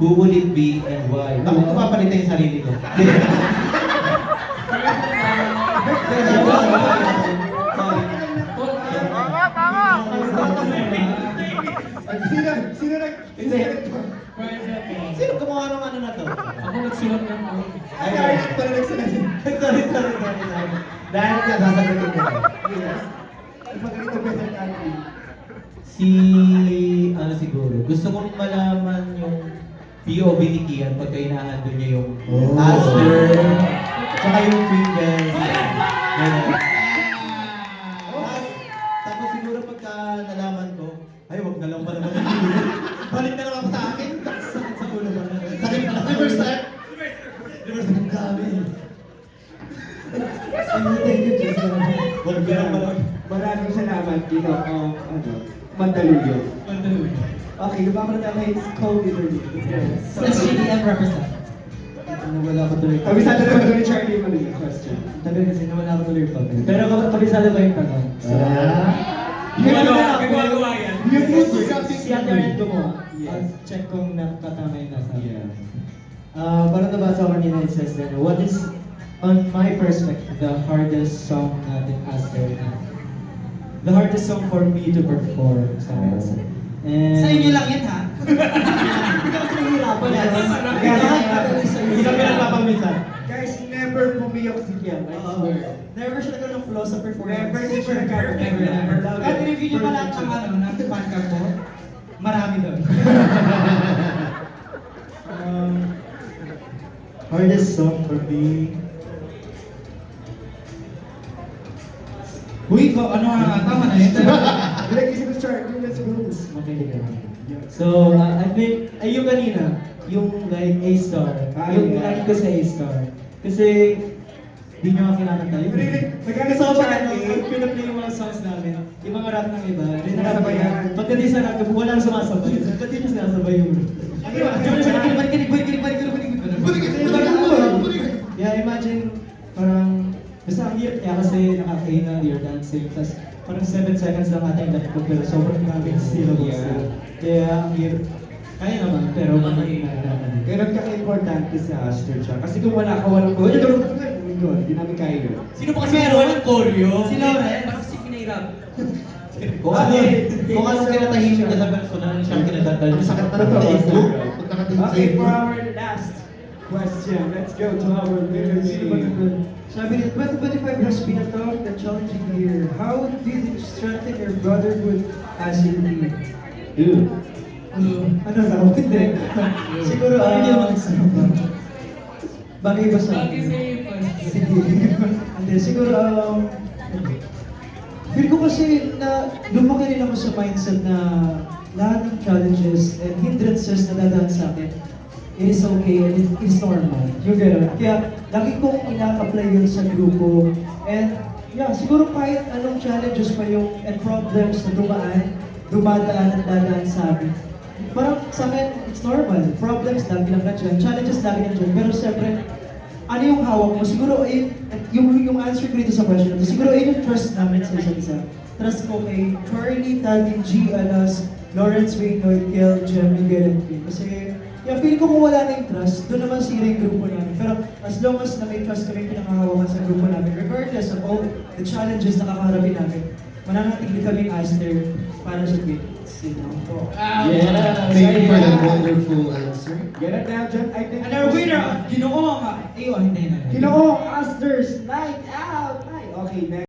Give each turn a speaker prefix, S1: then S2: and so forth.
S1: Who will it be and why? Bakit ko papalitan yung sarili ko? Sino gumawa ng ano na to?
S2: Ako nagsulat ng ako.
S1: Ay, pala nagsulat. Sorry. Dahil ka, sasagutin ko.
S3: Yes. Magaling ba yung country?
S1: Si, ano siguro, gusto kong malaman yung POV ni Kian pagka hinahandle niya yung Aster, tsaka yung Pringles. Tapos siguro pagka nalaman ko, ay wag na lang pala mag-ibig. Balik na lang ako sa akin. Sakit sa ulo ba? Sakit na lang. Reverse time. Reverse time. Dami.
S3: Thank you, Jason.
S1: Wag na lang pala.
S3: Maraming salamat, Dino. Mandaluyong.
S2: Mandaluyong.
S3: Okay, yung mga na kay Kobe Verdi.
S2: Sa CDM represent.
S1: Nawala ko tuloy.
S3: Kabisado naman ko ni Charlie Manila question.
S1: Tabi kasi nawala ko tuloy pa.
S4: Pero kabisado ba yung tanong?
S2: Gagawa yan.
S3: Yung food something.
S4: Si Ate Red gumawa.
S3: Yes.
S4: Check kung nakatama yung nasa.
S3: Yeah.
S4: Parang nabasa ko kanina, it says that, what is, on my perspective, the hardest song natin as the hardest song for me to perform sa kanila. And
S2: Sa inyo lang yan, ha?
S4: Hindi kasi nahihirapan.
S1: Hindi kami nagpapamisan.
S3: Guys, never pumiyok si Kian. I swear.
S4: Never siya nagkaroon ng flow sa performance.
S3: Never siya nagkaroon. Never.
S2: At review nyo pa lahat ng ano, ng podcast ko. Marami doon.
S4: Hardest song for me.
S2: Uy, ano nga, tama na yun.
S3: Like, isip ko, Charlie, let's go.
S4: Makinig ako. So, I think, ay yung kanina, yung like A-star. Yung lagi ko sa A-star. Kasi, di nyo ako kinakanta yun.
S3: Nagkano
S4: So,
S3: sa
S4: pag
S3: Charlie?
S4: pinaplay yung mga songs namin, yung mga rap ng iba, rinarap
S3: Sumasabayan.
S4: yan. Pagka di sa rap, walang sumasabay. Ba't di nyo sinasabay yung Yeah, imagine, parang, basta ang hirap niya kasi nakakahina, you're dancing, tapos parang 7 seconds lang ating dapat pero sobrang maraming syllables. Kaya ang hirap. Kaya naman, pero mahina naman.
S3: Ganun ka-importante sa Aster siya. Kasi kung wala ka, walang ko. Hindi namin kaya yun.
S2: Sino pa kasi meron ng choreo?
S1: Si Lauren.
S2: Bakit si Pinahirap?
S1: Kung ano kinatahimik ka sa personal, siyang kinadadal. Masakit na lang sa Facebook. Pag nakatingin sa
S3: Okay, for
S1: Facebook.
S3: our last question, let's go to our winner.
S4: Sino ba nandun? Sabi niya, 2025 has been a tough and challenging year. How did you strengthen your brotherhood as a team? Ano raw? Hindi. Siguro, hindi naman nagsasabi. Bagay ba sa
S2: Bagay sa iyo,
S4: Sige. Hindi, siguro, feel ko kasi na lumaki rin ako sa mindset na lahat ng challenges and hindrances na dadaan sa akin, it is okay and it is normal. Yung gano'n. Kaya, lagi kong ina-apply yun sa grupo. And, yeah, siguro kahit anong challenges pa yung and problems na dumadaan at dadaan sa amin. Parang sa akin, it's normal. Problems, lagi lang nandiyan. Challenges, lagi nandiyan. Pero siyempre, ano yung hawak mo? Siguro, yung answer ko dito sa question na siguro yung trust namin sa isa't isa. Trust ko kay Charlie, Tati, G, Alas, Lawrence, Waynoy, Kel, Jem, Miguel, and Kim. Kasi, yeah, feeling ko kung wala na yung trust, doon naman sila yung grupo namin. Pero as long as na may trust kami pinakahawakan sa grupo namin, regardless of all the challenges na kakaharapin namin, mananatili kaming Aster para sa great. You know?
S1: Thank you for the wonderful answer.
S3: Get it down, John. I think
S2: And our winner of Ginoo nga. Hindi.
S3: Ginoo, Asters, night out! Night. Okay, next.